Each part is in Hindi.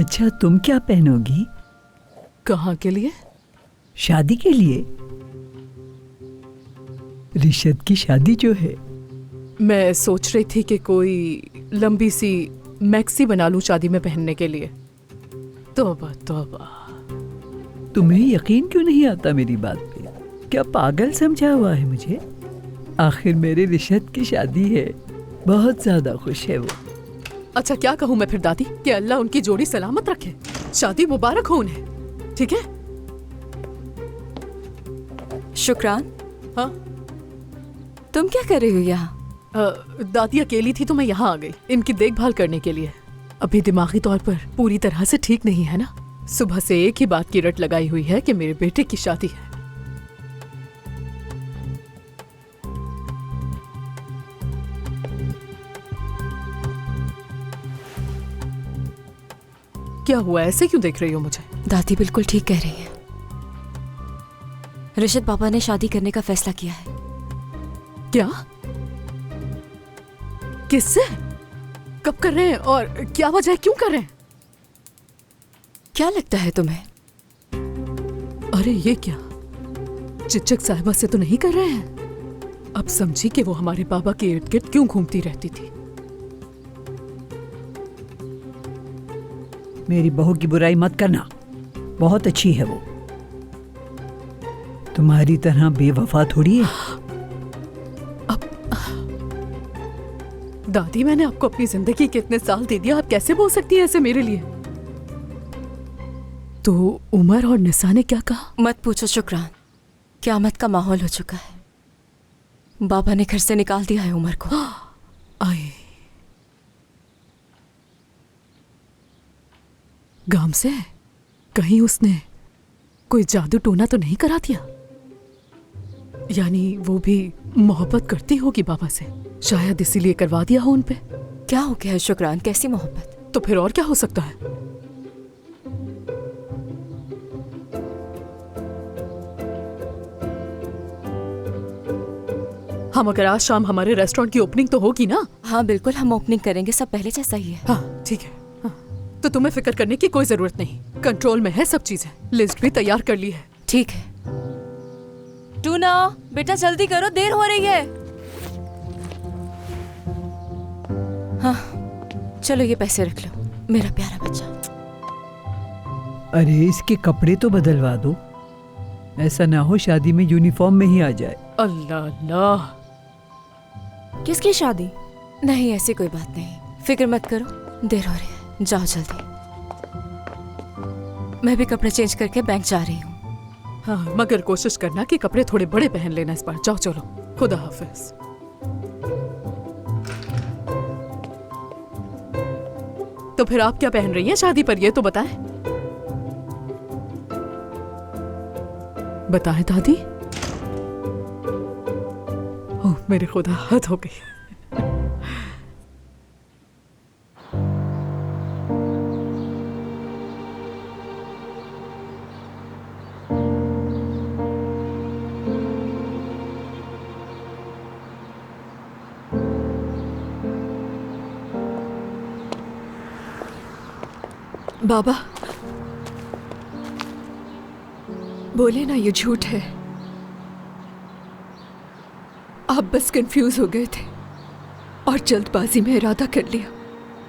अच्छा, तुम क्या पहनोगी? कहाँ के लिए? शादी के लिए। रिशद की शादी जो है। मैं सोच रही थी कि कोई लंबी सी मैक्सी बना लूं शादी में पहनने के लिए। तौबा तौबा। तुम्हें यकीन क्यों नहीं आता मेरी बात पे? क्या पागल समझा हुआ है मुझे? आखिर मेरे रिशद की शादी है, बहुत ज्यादा खुश है वो। अच्छा, क्या कहूँ मैं फिर दादी कि अल्लाह उनकी जोड़ी सलामत रखे। शादी मुबारक हो उन्हें। ठीक है? शुक्रान। हाँ तुम क्या कर रही हो यहाँ? दादी अकेली थी तो मैं यहाँ आ गई इनकी देखभाल करने के लिए। अभी दिमागी तौर पर पूरी तरह से ठीक नहीं है ना। सुबह से एक ही बात की रट लगाई हुई है कि मेरे बेटे की शादी है। क्या हुआ, ऐसे क्यों देख रही हो मुझे? दादी बिल्कुल ठीक कह रही है। रिशद पापा ने शादी करने का फैसला किया है। क्या? किससे? कब कर रहे हैं और क्या वजह है, क्यों कर रहे हैं? क्या लगता है तुम्हें? अरे ये क्या, चिचक साहिबा से तो नहीं कर रहे हैं? अब समझी कि वो हमारे बाबा के इर्द गिर्द क्यों घूमती रहती थी। मेरी बहू की बुराई मत करना, बहुत अच्छी है वो। तुम्हारी तरह बेवफा थोड़ी है। दादी, मैंने आपको अपनी जिंदगी के इतने साल दे दिया, आप कैसे बोल सकती हैं ऐसे मेरे लिए? तो उमर और निसा ने क्या कहा? मत पूछो शुक्रान, क़यामत का माहौल हो चुका है। बाबा ने घर से निकाल दिया है उमर को। आए गाम से? कहीं उसने कोई जादू टोना तो नहीं करा दिया? यानी वो भी मोहब्बत करती होगी बाबा से, शायद इसीलिए करवा दिया हो उन पे। क्या हो गया है शुक्रान, कैसी मोहब्बत? तो फिर और क्या हो सकता है? हम अगर आज शाम हमारे रेस्टोरेंट की ओपनिंग तो होगी ना? हाँ बिल्कुल, हम ओपनिंग करेंगे, सब पहले जैसा ही है। हाँ ठीक है। हाँ, तो तुम्हें फिक्र करने की कोई जरूरत नहीं, कंट्रोल में है सब चीजें। लिस्ट भी तैयार कर ली है। ठीक है। टूना बेटा जल्दी करो, देर हो रही है। हाँ चलो ये पैसे रख लो मेरा प्यारा बच्चा। अरे इसके कपड़े तो बदलवा दो, ऐसा ना हो शादी में यूनिफॉर्म में ही आ जाए। अल्लाह अल्लाह। किसकी शादी? नहीं ऐसी कोई बात नहीं, फिक्र मत करो, देर हो रही है, जाओ जल्दी। मैं भी कपड़े चेंज करके बैंक जा रही हूँ। हाँ मगर कोशिश करना कि कपड़े थोड़े बड़े पहन लेना इस बार। जाओ चलो, खुदा हाफिज। तो फिर आप क्या पहन रही हैं शादी पर, ये तो बताएं। बताएं दादी। ओह मेरे खुदा, हद हो गई। बाबा बोले ना, ये झूठ है। आप बस कंफ्यूज हो गए थे और जल्दबाजी में इरादा कर लिया।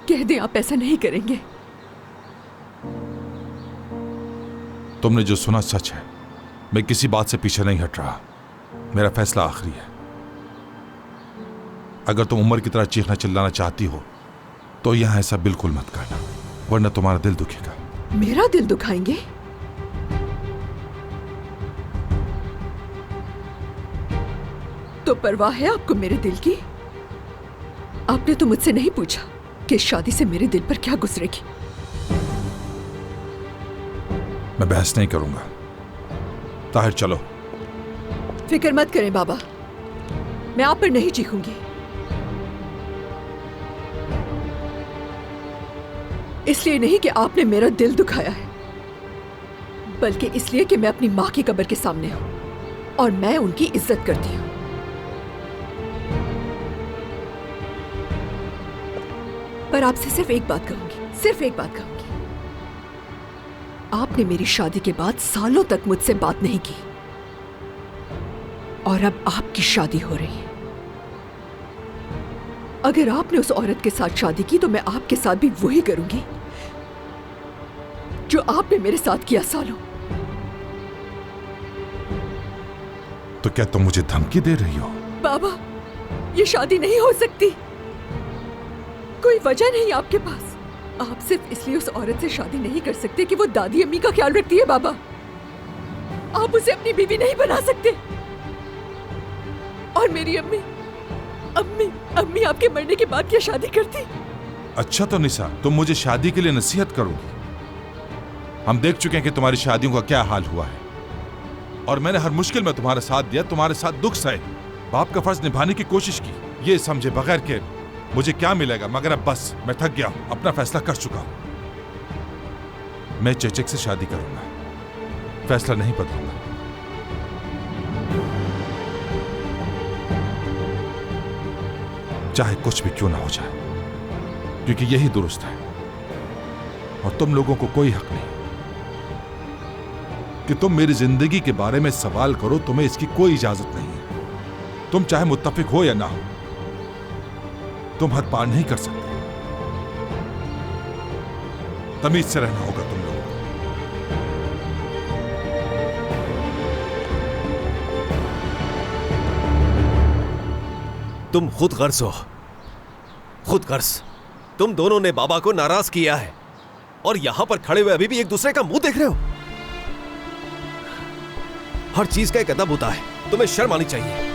कह दें आप ऐसा नहीं करेंगे। तुमने जो सुना सच है, मैं किसी बात से पीछे नहीं हट रहा। मेरा फैसला आखिरी है। अगर तुम उमर की तरह चीखना चिल्लाना चाहती हो तो यहां ऐसा बिल्कुल मत करना, वरना तुम्हारा दिल दुखेगा। मेरा दिल दुखाएंगे? तो परवाह है आपको मेरे दिल की? आपने तो मुझसे नहीं पूछा कि शादी से मेरे दिल पर क्या गुजरेगी। मैं बहस नहीं करूंगा। ताहिर चलो। फिक्र मत करें बाबा, मैं आप पर नहीं चीखूंगी। इसलिए नहीं कि आपने मेरा दिल दुखाया है, बल्कि इसलिए कि मैं अपनी माँ की कब्र के सामने हूं और मैं उनकी इज्जत करती हूं। पर आपसे सिर्फ एक बात कहूंगी, सिर्फ एक बात कहूंगी। आपने मेरी शादी के बाद सालों तक मुझसे बात नहीं की और अब आपकी शादी हो रही है। अगर आपने उस औरत के साथ शादी की तो मैं आपके साथ भी वही करूंगी जो आपने मेरे साथ किया सालों। तो क्या तुम मुझे धमकी दे रही हो? बाबा, ये शादी नहीं हो सकती। कोई वजह नहीं आपके पास। आप सिर्फ इसलिए उस औरत से शादी नहीं कर सकते कि वो दादी अम्मी का ख्याल रखती है। बाबा, आप उसे अपनी बीवी नहीं बना सकते। और मेरी अम्मी अम्मी अम्मी आपके मरने के बाद क्या शादी करती? अच्छा तो निशा, तुम मुझे शादी के लिए नसीहत करोगी? हम देख चुके हैं कि तुम्हारी शादियों का क्या हाल हुआ है और मैंने हर मुश्किल में तुम्हारा साथ दिया, तुम्हारे साथ दुख सहे, बाप का फर्ज निभाने की कोशिश की, ये समझे बगैर के मुझे क्या मिलेगा। मगर अब बस, मैं थक गया हूं, अपना फैसला कर चुका हूं। मैं चेचक से शादी करूंगा, फैसला नहीं बदलूंगा। चाहे कुछ भी क्यों ना हो जाए, क्योंकि यही दुरुस्त है और तुम लोगों को कोई हक नहीं कि तुम मेरी जिंदगी के बारे में सवाल करो। तुम्हें इसकी कोई इजाजत नहीं है। तुम चाहे मुत्तफिक हो या ना हो, तुम हद पार नहीं कर सकते। तमीज से रहना होगा तुम लोगों को। तुम खुद गर्ज हो, खुद गर्ज। तुम दोनों ने बाबा को नाराज किया है और यहां पर खड़े हुए अभी भी एक दूसरे का मुंह देख रहे हो। हर चीज का एक अदब होता है, तुम्हें शर्म आनी चाहिए।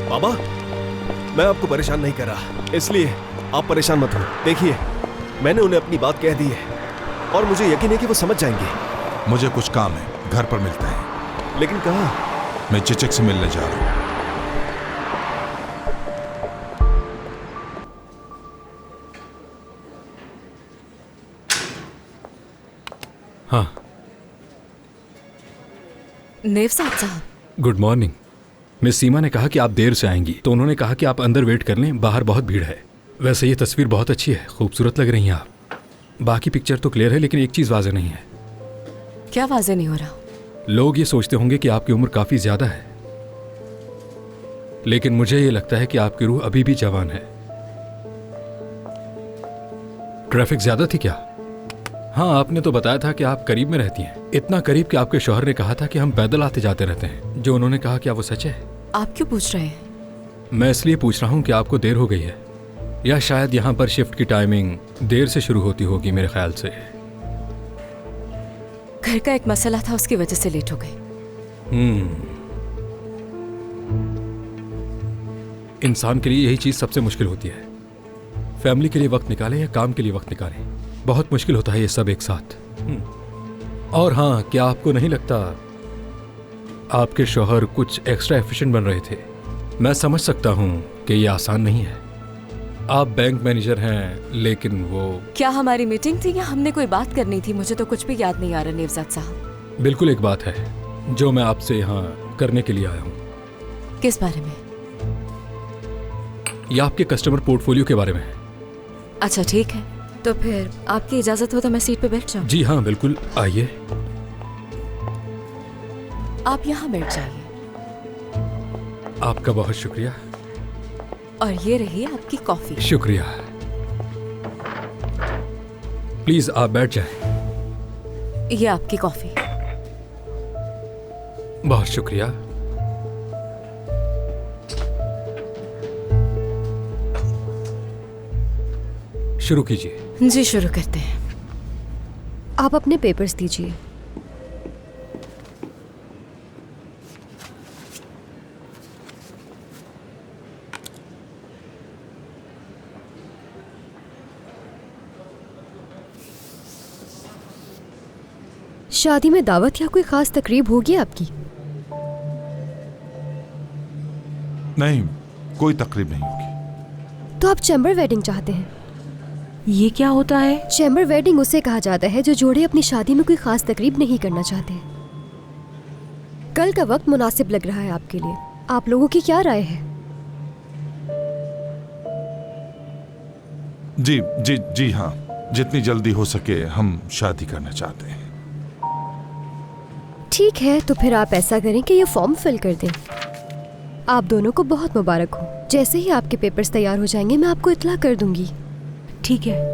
बाबा, मैं आपको परेशान नहीं कर रहा, इसलिए आप परेशान मत हो। देखिए, मैंने उन्हें अपनी बात कह दी है और मुझे यकीन है कि वो समझ जाएंगे। मुझे कुछ काम है, घर पर मिलते हैं। लेकिन कहाँ? मैं चेचक से मिलने जा रहा हूं। हाँ, नेवसाद साहब, गुड मॉर्निंग। मिस सीमा ने कहा कि आप देर से आएंगी, तो उन्होंने कहा कि आप अंदर वेट कर लें, बाहर बहुत भीड़ है। वैसे ये तस्वीर बहुत अच्छी है, खूबसूरत लग रही हैं आप। बाकी पिक्चर तो क्लियर है, लेकिन एक चीज़ वाज़ेह नहीं है। क्या वाज़ेह नहीं हो रहा? लोग ये सोचते होंगे कि आपकी उम्र काफ़ी ज़्यादा है, लेकिन मुझे ये लगता है कि आपकी रूह अभी भी जवान है। ट्रैफिक ज़्यादा थी क्या? हाँ, आपने तो बताया था कि आप करीब में रहती हैं, इतना करीब कि आपके शौहर ने कहा था कि हम पैदल आते जाते रहते हैं। जो उन्होंने कहा, क्या वो सच है? आप क्यों पूछ रहे हैं? मैं इसलिए पूछ रहा हूँ कि आपको देर हो गई है, या शायद यहाँ पर शिफ्ट की टाइमिंग देर से शुरू होती होगी मेरे ख्याल से। घर का एक मसला था, उसकी वजह से लेट हो गई। इंसान के लिए यही चीज़ सबसे मुश्किल होती है, फैमिली के लिए वक्त निकालें या काम के लिए वक्त निकालें। बहुत मुश्किल होता है ये सब एक साथ। और हाँ, क्या आपको नहीं लगता आपके शौहर कुछ एक्स्ट्रा एफिशिएंट बन रहे थे? मैं समझ सकता हूँ कि ये आसान नहीं है, आप बैंक मैनेजर हैं, लेकिन वो... क्या हमारी मीटिंग थी या हमने कोई बात करनी थी? मुझे तो कुछ भी याद नहीं आ रहा नेवजाद साहब। बिल्कुल एक बात है जो मैं आपसे यहाँ करने के लिए आया हूँ। किस बारे में? ये आपके कस्टमर पोर्टफोलियो के बारे में है। अच्छा ठीक है, तो फिर आपकी इजाजत हो तो मैं सीट पे बैठ जाऊँ? जी हाँ बिल्कुल, आइए। आप यहाँ बैठ जाइए। आपका बहुत शुक्रिया। और ये रही आपकी कॉफी। शुक्रिया। प्लीज आप बैठ जाएं। ये आपकी कॉफी। बहुत शुक्रिया। शुरू कीजिए। जी शुरू करते हैं। आप अपने पेपर्स दीजिए। शादी में दावत या कोई खास तकरीब होगी आपकी? नहीं, कोई तकरीब नहीं होगी। तो आप चैम्बर वेडिंग चाहते हैं? ये क्या होता है? चैम्बर वेडिंग उसे कहा जाता है जो जोड़े अपनी शादी में कोई खास तकरीब नहीं करना चाहते। कल का वक्त मुनासिब लग रहा है आपके लिए। आप लोगों की क्या राय है? जी जी जी हाँ, जितनी जल्दी हो सके हम शादी करना चाहते हैं। ठीक है, तो फिर आप ऐसा करें कि ये फॉर्म फिल कर दें। आप दोनों को बहुत मुबारक हो। जैसे ही आपके पेपर्स तैयार हो जाएंगे मैं आपको इत्तला कर दूंगी। ठीक है।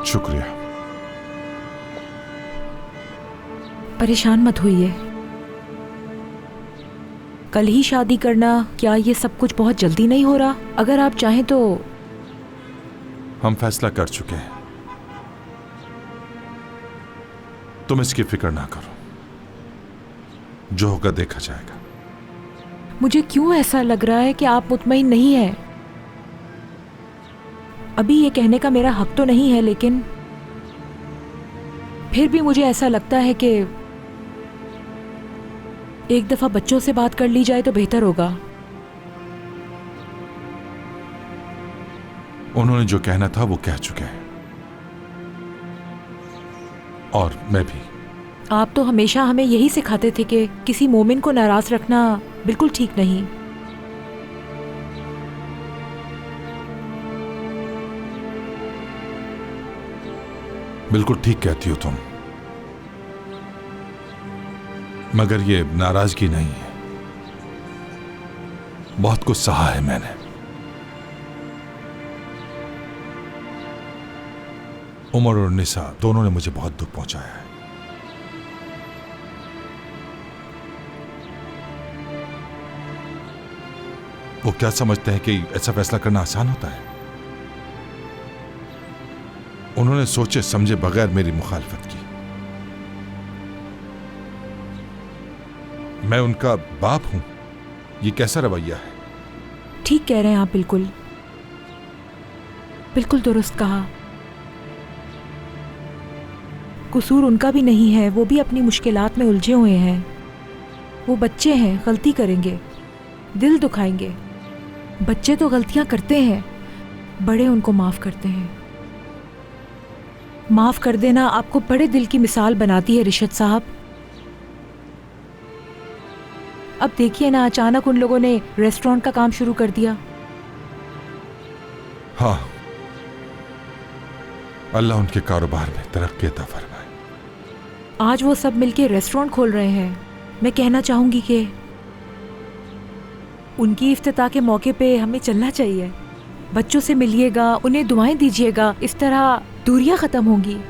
शुक्रिया। परेशान मत होइए। कल ही शादी करना, क्या ये सब कुछ बहुत जल्दी नहीं हो रहा? अगर आप चाहें तो। हम फैसला कर चुके हैं, तुम इसकी फिक्र ना करो, जो होगा देखा जाएगा। मुझे क्यों ऐसा लग रहा है कि आप मुतमईन नहीं हैं? अभी ये कहने का मेरा हक तो नहीं है, लेकिन फिर भी मुझे ऐसा लगता है कि एक दफा बच्चों से बात कर ली जाए तो बेहतर होगा। उन्होंने जो कहना था वो कह चुके हैं, और मैं भी। आप तो हमेशा हमें यही सिखाते थे कि किसी मोमिन को नाराज रखना बिल्कुल ठीक नहीं। बिल्कुल ठीक कहती हो तुम, मगर ये नाराजगी नहीं है। बहुत कुछ सहा है मैंने। उमर और निसा दोनों ने मुझे बहुत दुख पहुंचाया है। वो क्या समझते हैं कि ऐसा फैसला करना आसान होता है? उन्होंने सोचे समझे बगैर मेरी मुखालफत की। मैं उनका बाप हूं, ये कैसा रवैया है? ठीक कह रहे हैं आप, बिल्कुल बिल्कुल दुरुस्त कहा। कसूर उनका भी नहीं है, वो भी अपनी मुश्किलात में उलझे हुए हैं। वो बच्चे हैं, गलती करेंगे, दिल दुखाएंगे। बच्चे तो गलतियां करते हैं, बड़े उनको माफ करते हैं। माफ कर देना आपको बड़े दिल की मिसाल बनाती है रिशद साहब। अब देखिए ना, अचानक उन लोगों ने रेस्टोरेंट का काम शुरू कर दिया। हाँ, अल्लाह उनके कारोबार में तरक्की अता फरमाए। आज वो सब मिलके रेस्टोरेंट खोल रहे हैं। मैं कहना चाहूंगी कि उनकी इफ्तिताह के मौके पे हमें चलना चाहिए। बच्चों से मिलिएगा, उन्हें दुआएं दीजिएगा। इस तरह दूरियां खत्म होंगी,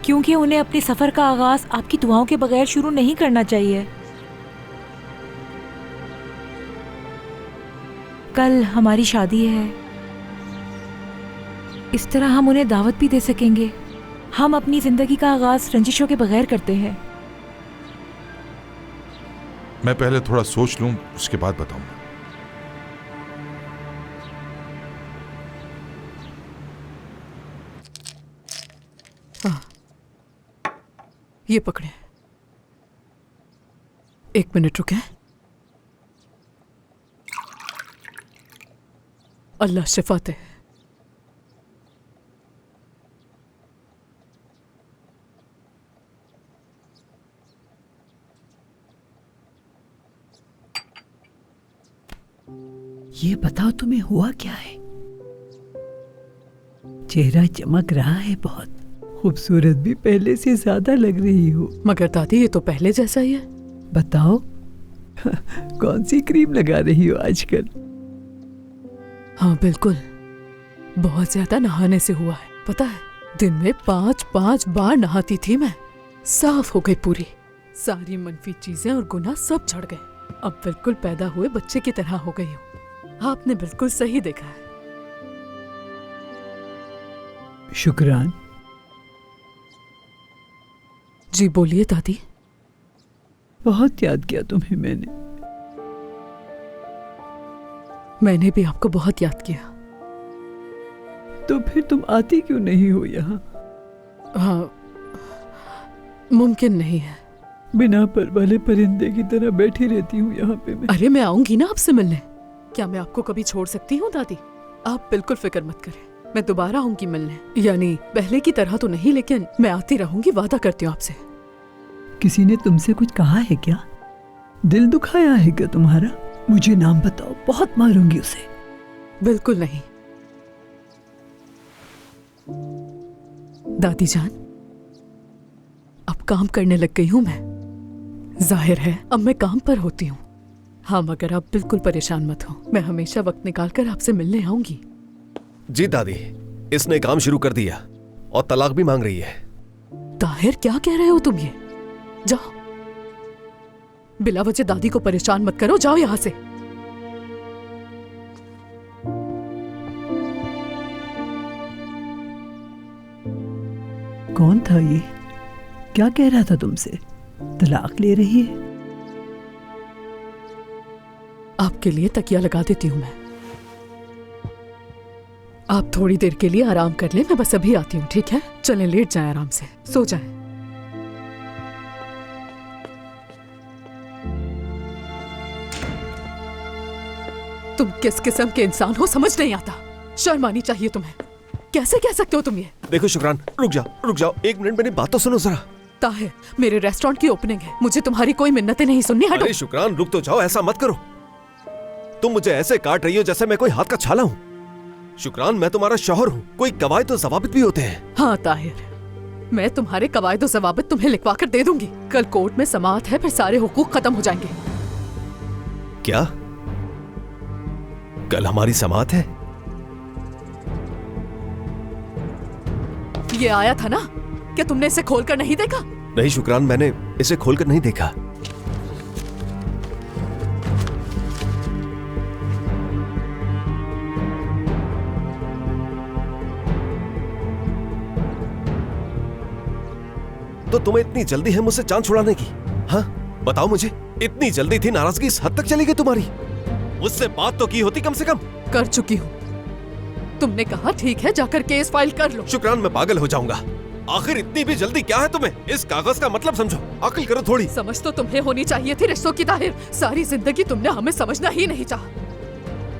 क्योंकि उन्हें अपने सफर का आगाज आपकी दुआओं के बगैर शुरू नहीं करना चाहिए। कल हमारी शादी है, इस तरह हम उन्हें दावत भी दे सकेंगे। हम अपनी जिंदगी का आगाज रंजिशों के बगैर करते हैं। मैं पहले थोड़ा सोच लूं, उसके बाद बताऊंगा। ये पकड़े। 1 मिनट रुके। अल्लाह शिफा दे। ये बताओ तुम्हें हुआ क्या है? चेहरा चमक रहा है बहुत। खूबसूरत भी पहले से ज्यादा लग रही हो। मगर दादी ये तो पहले जैसा ही है। बताओ कौन सी क्रीम लगा रही हो आजकल? हाँ बिल्कुल, बहुत ज्यादा नहाने से हुआ है। पता है, दिन में 5-5 बार नहाती थी मैं। साफ हो गई पूरी, सारी मनफी चीजें और गुनाह सब झड़ गए। अब बिल्कुल पैदा हुए बच्चे की तरह हो गई हूँ। आपने बिल्कुल सही देखा है। शुक्रान। जी बोलिए दादी। बहुत याद किया तुम्हें मैंने भी आपको बहुत याद किया। तो फिर तुम आती क्यों नहीं हो यहाँ? हाँ, मुमकिन नहीं है। बिना पर वाले परिंदे की तरह बैठी रहती हूँ यहाँ पे मैं। अरे मैं आऊंगी ना आपसे मिलने। क्या मैं आपको कभी छोड़ सकती हूँ दादी? आप बिल्कुल फिक्र मत करें, मैं दोबारा आऊंगी मिलने। यानी पहले की तरह तो नहीं, लेकिन मैं आती रहूंगी, वादा करती हूँ आपसे। किसी ने तुमसे कुछ कहा है क्या? दिल दुखाया है क्या तुम्हारा? मुझे नाम बताओ, बहुत मारूंगी उसे। बिल्कुल नहीं दादी जान, अब काम करने लग गई हूँ मैं। जाहिर है अब मैं काम पर होती हूँ। हाँ, मगर आप बिल्कुल परेशान मत हो, मैं हमेशा वक्त निकालकर आपसे मिलने आऊंगी। जी दादी, इसने काम शुरू कर दिया और तलाक भी मांग रही है। ताहिर, क्या कह रहे हो तुम ये? जाओ, बिला वजह दादी को परेशान मत करो, जाओ यहां से। कौन था ये? क्या कह रहा था तुमसे? तलाक ले रही है? आपके लिए तकिया लगा देती हूँ मैं। आप थोड़ी देर के लिए आराम कर लें, मैं बस अभी आती हूँ, ठीक है? चलें, लेट जाएं, आराम से सो जाएं। तुम किस किस्म के इंसान हो समझ नहीं आता। शर्म आनी चाहिए तुम्हें। कैसे कह सकते हो तुम ये? देखो शुक्रान, रुक जाओ, 1 मिनट मेरी बात तो सुनो जरा। ताहिर, मेरे रेस्टोरेंट की ओपनिंग है, मुझे तुम्हारी कोई मिन्नतें नहीं सुननी। हटो। अरे शुक्रान, रुक तो जाओ, ऐसा मत करो। तुम मुझे ऐसे काट रही हो जैसे मैं कोई हाथ का छाला हूँ। शुक्रान, मैं तुम्हारा शौहर हूँ, कोई कवायद और ज़वाबित भी होते हैं। हाँ ताहिर, मैं तुम्हारे कवायद और ज़वाबित तुम्हें लिखवा कर दे दूंगी। कल कोर्ट में समाअत है, फिर सारे हुकूक खत्म हो जाएंगे। क्या कल हमारी समाअत है? ये आया था ना? क्या तुमने इसे खोलकर नहीं देखा? नहीं शुक्रान, मैंने इसे खोलकर नहीं देखा। तो तुम्हें इतनी जल्दी है मुझसे जान छुड़ाने की? हाँ बताओ मुझे, इतनी जल्दी थी? नाराजगी इस हद तक चली गई तुम्हारी? मुझसे बात तो की होती कम से कम। कर चुकी हूँ। तुमने कहा ठीक है, जाकर केस फाइल कर लो। शुक्रान, मैं पागल हो जाऊंगा। आखिर इतनी भी जल्दी क्या है तुम्हें? इस कागज का मतलब समझो, अक्ल करो थोड़ी। समझ तो तुम्हें होनी चाहिए थी रिश्तों की ताहिर। सारी जिंदगी तुमने हमें समझना ही नहीं चाहा।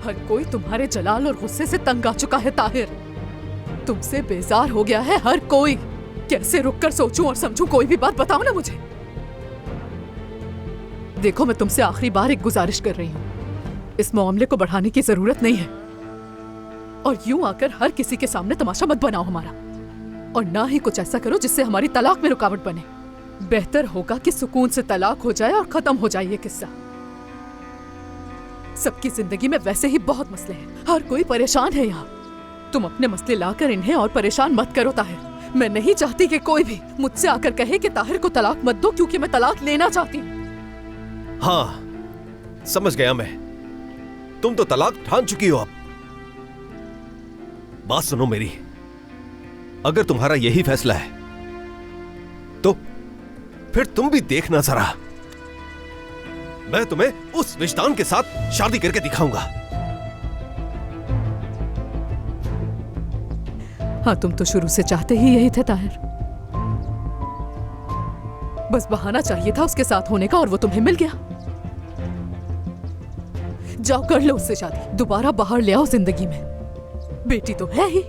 हर कोई तुम्हारे जलाल और गुस्से से तंग आ चुका है ताहिर। तुमसे बेजार हो गया है हर कोई। कैसे रुककर सोचूं और समझूं कोई भी बात? बताओ ना मुझे। देखो, मैं तुमसे आखिरी बार एक गुजारिश कर रही हूँ, इस मामले को बढ़ाने की जरूरत नहीं है। और यूं आकर हर किसी के सामने तमाशा मत बनाओ हमारा, और ना ही कुछ ऐसा करो जिससे हमारी तलाक में रुकावट बने। बेहतर होगा कि सुकून से तलाक हो जाए और खत्म हो जाए ये किस्सा। सबकी जिंदगी में वैसे ही बहुत मसले हैं, हर कोई परेशान है यहाँ। तुम अपने मसले लाकर इन्हें और परेशान मत करो ताहिर। मैं नहीं चाहती कि कोई भी मुझसे आकर कहे कि ताहिर को तलाक मत दो, क्योंकि मैं तलाक लेना चाहती हूँ। हाँ समझ गया मैं, तुम तो तलाक ठान चुकी हो। अब बात सुनो मेरी, अगर तुम्हारा यही फैसला है तो फिर तुम भी देखना जरा, मैं तुम्हें उस विजदान के साथ शादी करके दिखाऊंगा। हाँ, तुम तो शुरू से चाहते ही यही थे ताहिर। बस बहाना चाहिए था उसके साथ होने का और वो तुम्हें मिल गया। जाओ कर लो उससे शादी, दोबारा बाहर ले आओ जिंदगी में। बेटी तो है ही,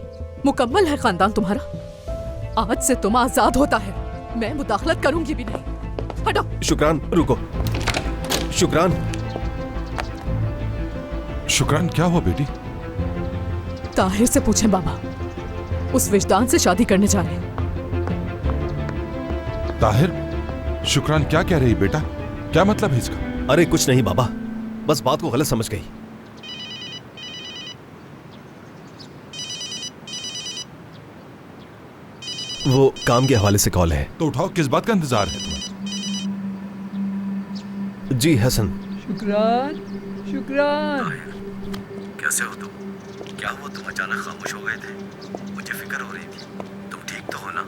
मुकम्मल है खानदान तुम्हारा। आज से तुम आजाद होता है, मैं मुदाखलत करूंगी भी नहीं। हटो। शुक्रान, रुको। शुक्रान। शुक्रान, क्या हुआ बेटी? ताहिर से पूछें बाबा, उस विजदान से शादी करने जा रहे हैं। ताहिर, शुक्रान क्या कह रही बेटा? क्या मतलब है इसका? अरे कुछ नहीं बाबा, बस बात को गलत समझ गई। वो काम के हवाले से कॉल है। तो उठाओ, किस बात का इंतजार है तुम्हें? जी हसन। शुक्रान, शुक्रान। कैसे हो तुम? क्या हुआ, तुम अचानक खामोश हो गए थे? मुझे फिक्र हो रही थी। तुम ठीक तो हो ना?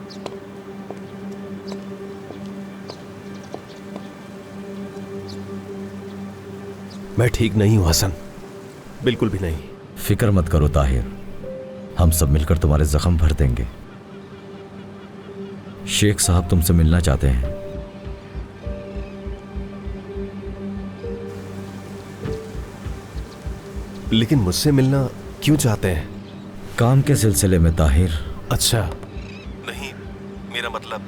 मैं ठीक नहीं हूं हसन, बिल्कुल भी नहीं। फिक्र मत करो ताहिर, हम सब मिलकर तुम्हारे जख्म भर देंगे। शेख साहब तुमसे मिलना चाहते हैं। लेकिन मुझसे मिलना क्यों चाहते हैं? काम के सिलसिले में ताहिर। अच्छा, नहीं, मेरा मतलब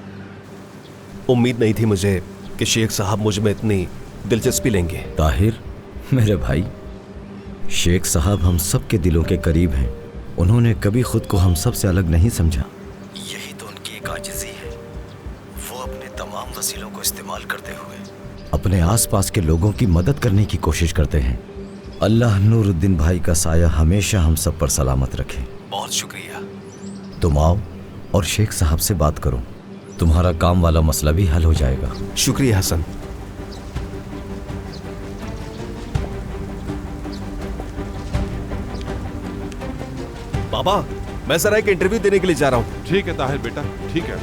उम्मीद नहीं थी मुझे कि शेख साहब मुझ में इतनी दिलचस्पी लेंगे। ताहिर मेरे भाई, शेख साहब हम सब के दिलों के करीब हैं। उन्होंने कभी खुद को हम सब से अलग नहीं समझा। यही तो उनकी एक आजिज़ी है। वो अपने तमाम वसीलों को इस्तेमाल करते हुए अपने आसपास के लोगों की मदद करने की कोशिश करते हैं। अल्लाह नूरुद्दीन भाई का साया हमेशा हम सब पर सलामत रखे। बहुत शुक्रिया। तुम आओ और शेख साहब से बात करो, तुम्हारा काम वाला मसला भी हल हो जाएगा। शुक्रिया हसन। बाबा, मैं जरा एक इंटरव्यू देने के लिए जा रहा हूं। ठीक है ताहिर बेटा, ठीक है।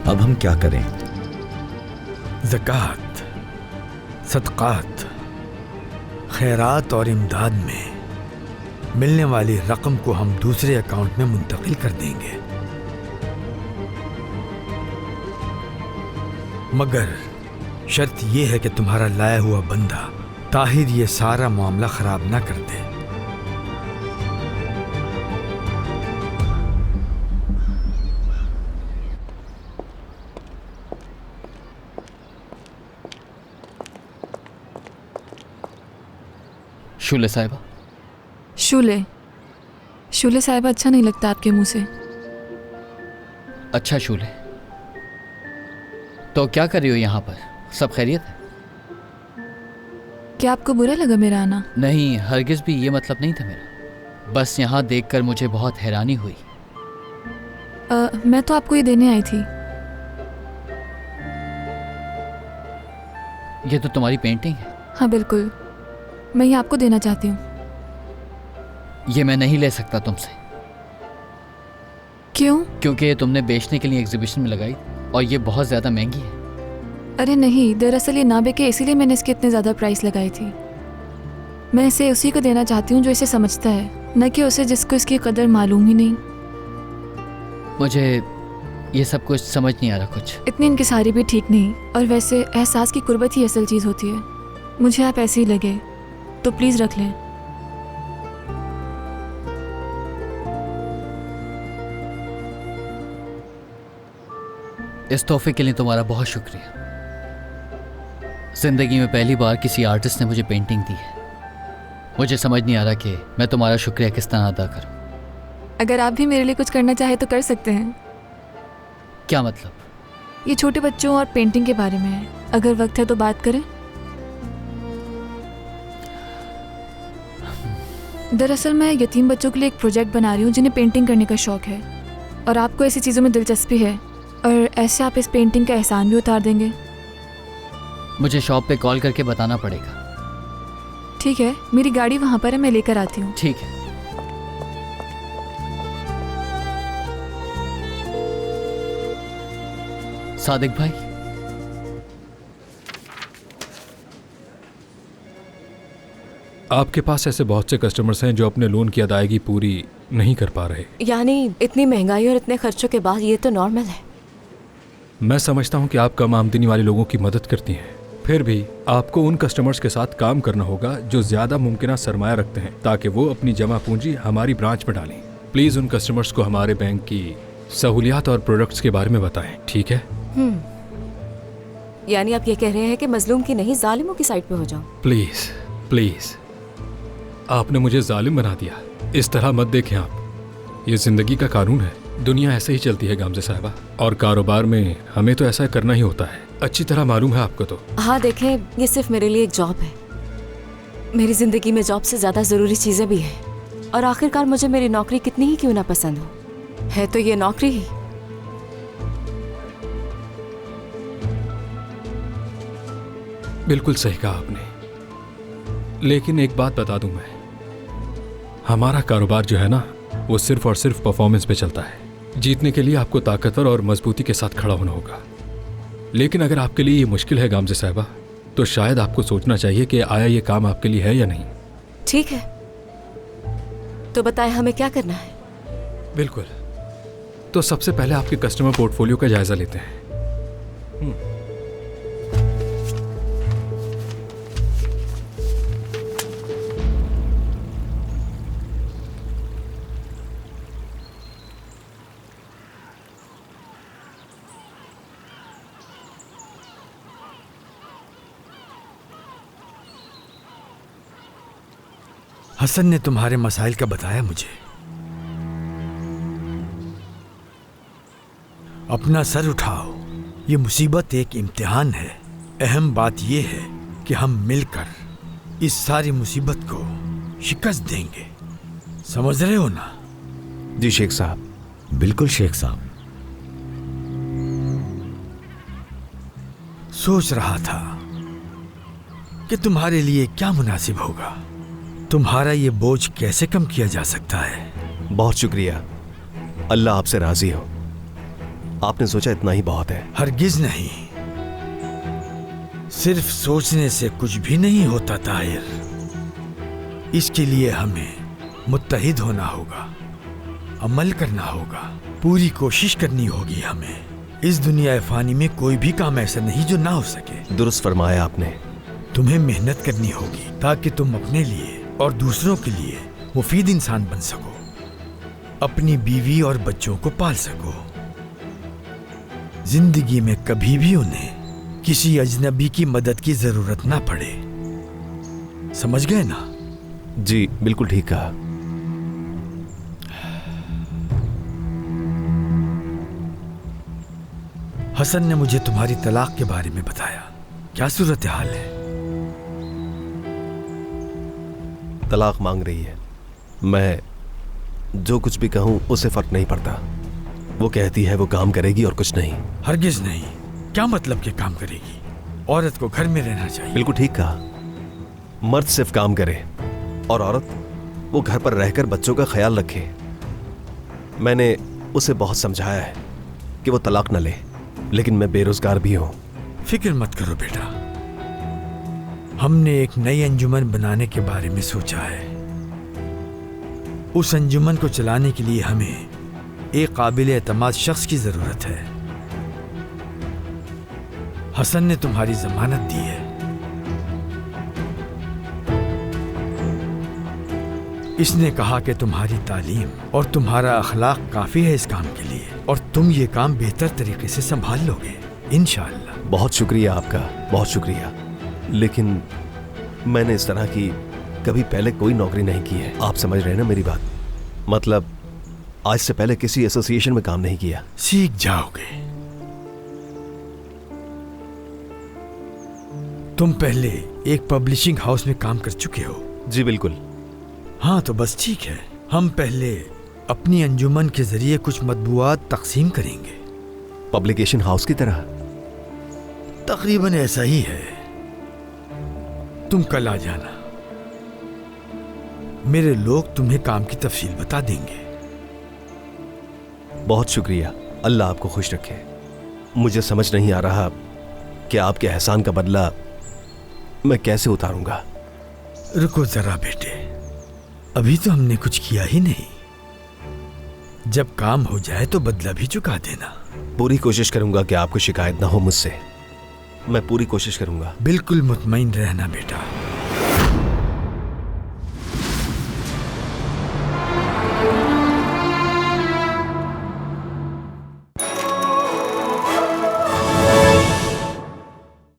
अब हम क्या करें? ज़कात, सदक़ात, खैरात और इमदाद में मिलने वाली रकम को हम दूसरे अकाउंट में मुंतकिल कर देंगे, मगर शर्त यह है कि तुम्हारा लाया हुआ बंदा ताहिर ये सारा मामला खराब ना कर दे। शूले साहिबा। शूले? शूले साहिबा अच्छा नहीं लगता आपके मुंह से। अच्छा शूले, तो क्या कर रही हो यहाँ पर? सब खैरियत है? क्या आपको बुरा लगा मेरा आना? नहीं, हरगिज़ भी ये मतलब नहीं था मेरा। बस यहाँ देखकर मुझे बहुत हैरानी हुई। मैं तो आपको ये देने आई थी। ये तो तुम्हारी पेंटिंग है। हाँ बिल्कुल, मैं ये आपको देना चाहती हूँ। ये मैं नहीं ले सकता तुमसे। क्यों? क्योंकि ये तुमने बेचने के लिए एग्जीबिशन में लगाई और ये बहुत ज़्यादा महंगी है। अरे नहीं, दरअसल ये ना बिके इसीलिए मैंने इसके इतने ज़्यादा प्राइस लगाई थी। मैं इसे उसी को देना चाहती हूँ जो इसे समझता है, न कि उसे जिसको इसकी कदर मालूम ही नहीं। मुझे ये सब कुछ समझ नहीं आ रहा कुछ। इतनी इनकिसारी भी ठीक नहीं, और वैसे एहसास की कुर्बत ही असल चीज़ होती है। मुझे आप ऐसे ही लगे तो प्लीज़ रख लें। इस तोहफे के लिए तुम्हारा बहुत शुक्रिया। जिंदगी में पहली बार किसी आर्टिस्ट ने मुझे पेंटिंग दी है। मुझे समझ नहीं आ रहा कि मैं तुम्हारा शुक्रिया किस तरह अदा करूं। अगर आप भी मेरे लिए कुछ करना चाहे तो कर सकते हैं। क्या मतलब? ये छोटे बच्चों और पेंटिंग के बारे में है। अगर वक्त है तो बात करें। दरअसल मैं यतीम बच्चों के लिए एक प्रोजेक्ट बना रही हूँ जिन्हें पेंटिंग करने का शौक है, और आपको ऐसी चीज़ों में दिलचस्पी है, और ऐसे आप इस पेंटिंग का एहसान भी उतार देंगे। मुझे शॉप पे कॉल करके बताना पड़ेगा। ठीक है, मेरी गाड़ी वहाँ पर है, मैं लेकर आती हूँ। ठीक है। सादिक भाई, आपके पास ऐसे बहुत से कस्टमर्स हैं जो अपने लोन की अदायगी पूरी नहीं कर पा रहे। यानी इतनी महंगाई और इतने खर्चों के बाद ये तो नॉर्मल है। मैं समझता हूं कि आप कम आमदनी वाले लोगों की मदद करती हैं, फिर भी आपको उन कस्टमर्स के साथ काम करना होगा जो ज्यादा मुमकिना सरमाया रखते हैं, ताकि वो अपनी जमा पूंजी हमारी ब्रांच में डालें। प्लीज उन कस्टमर्स को हमारे बैंक की सहूलियात और प्रोडक्ट्स के बारे में बताएं, ठीक है? यानी आप ये कह रहे हैं कि मजलूम की नहीं जालिमों की साइड पे हो जाऊं? प्लीज प्लीज, आपने मुझे जालिम बना दिया। इस तरह मत देखें आप, ये जिंदगी का कानून है, दुनिया ऐसे ही चलती है गामजे साहिबा, और कारोबार में हमें तो ऐसा करना ही होता है, अच्छी तरह मालूम है आपको तो। हाँ देखें, ये सिर्फ मेरे लिए एक जॉब है। मेरी जिंदगी में जॉब से ज्यादा जरूरी चीजें भी हैं, और आखिरकार मुझे मेरी नौकरी कितनी ही क्यों ना पसंद हो, है तो ये नौकरी ही। बिल्कुल सही कहा आपने, लेकिन एक बात बता दूं मैं, हमारा कारोबार जो है ना, वो सिर्फ और सिर्फ परफॉर्मेंस पे चलता है। जीतने के लिए आपको ताकतवर और मजबूती के साथ खड़ा होना होगा। लेकिन अगर आपके लिए ये मुश्किल है गामजे साहिबा, तो शायद आपको सोचना चाहिए कि आया ये काम आपके लिए है या नहीं। ठीक है, तो बताएं हमें क्या करना है। बिल्कुल, तो सबसे पहले आपके कस्टमर पोर्टफोलियो का जायजा लेते हैं। हसन ने तुम्हारे मसाइल का बताया मुझे। अपना सर उठाओ, ये मुसीबत एक इम्तिहान है। अहम बात यह है कि हम मिलकर इस सारी मुसीबत को शिकस्त देंगे, समझ रहे हो ना? जी शेख साहब। बिल्कुल शेख साहब। सोच रहा था कि तुम्हारे लिए क्या मुनासिब होगा, तुम्हारा ये बोझ कैसे कम किया जा सकता है। बहुत शुक्रिया, अल्लाह आपसे राजी हो। आपने सोचा इतना ही बहुत है। हरगिज नहीं, सिर्फ सोचने से कुछ भी नहीं होता ताहिर। इसके लिए हमें मुत्तहिद होना होगा, अमल करना होगा, पूरी कोशिश करनी होगी हमें। इस दुनिया फानी में कोई भी काम ऐसा नहीं जो ना हो सके। दुरुस्त फरमाया आपने। तुम्हें मेहनत करनी होगी ताकि तुम अपने लिए और दूसरों के लिए मुफीद इंसान बन सको, अपनी बीवी और बच्चों को पाल सको, जिंदगी में कभी भी उन्हें किसी अजनबी की मदद की जरूरत ना पड़े। समझ गए ना? जी बिल्कुल ठीक कहा। हसन ने मुझे तुम्हारी तलाक के बारे में बताया, क्या सूरत हाल है? तलाक मांग रही है। मैं जो कुछ भी कहूं उससे फर्क नहीं पड़ता। वो कहती है वो काम करेगी और कुछ नहीं। हरगिज नहीं। क्या मतलब कि काम करेगी? औरत को घर में रहना चाहिए। बिल्कुल ठीक कहा। मर्द सिर्फ काम करे और औरत वो घर पर रहकर बच्चों का ख्याल रखे। मैंने उसे बहुत समझाया है कि वो तलाक न ले, लेकिन मैं बेरोजगार भी हूं। फिक्र मत करो बेटा, हमने एक नई अंजुमन बनाने के बारे में सोचा है। उस अंजुमन को चलाने के लिए हमें एक काबिल एतमाद शख्स की जरूरत है। हसन ने तुम्हारी जमानत दी है। इसने कहा कि तुम्हारी तालीम और तुम्हारा अखलाक काफी है इस काम के लिए, और तुम ये काम बेहतर तरीके से संभाल लोगे इंशाअल्लाह। बहुत शुक्रिया आपका, बहुत शुक्रिया। लेकिन मैंने इस तरह की कभी पहले कोई नौकरी नहीं की है। आप समझ रहे हैं ना मेरी बात? मतलब आज से पहले किसी एसोसिएशन में काम नहीं किया। सीख जाओगे। तुम पहले एक पब्लिशिंग हाउस में काम कर चुके हो। जी बिल्कुल। हाँ तो बस ठीक है, हम पहले अपनी अंजुमन के जरिए कुछ मतबूआत तकसीम करेंगे। पब्लिकेशन हाउस की तरह? तकरीबन ऐसा ही है। तुम कल आ जाना, मेरे लोग तुम्हें काम की तफसील बता देंगे। बहुत शुक्रिया, अल्लाह आपको खुश रखे। मुझे समझ नहीं आ रहा कि आपके एहसान का बदला मैं कैसे उतारूंगा। रुको जरा बेटे, अभी तो हमने कुछ किया ही नहीं। जब काम हो जाए तो बदला भी चुका देना। पूरी कोशिश करूंगा कि आपको शिकायत ना हो मुझसे। मैं पूरी कोशिश करूंगा। बिल्कुल मुतमईन रहना बेटा।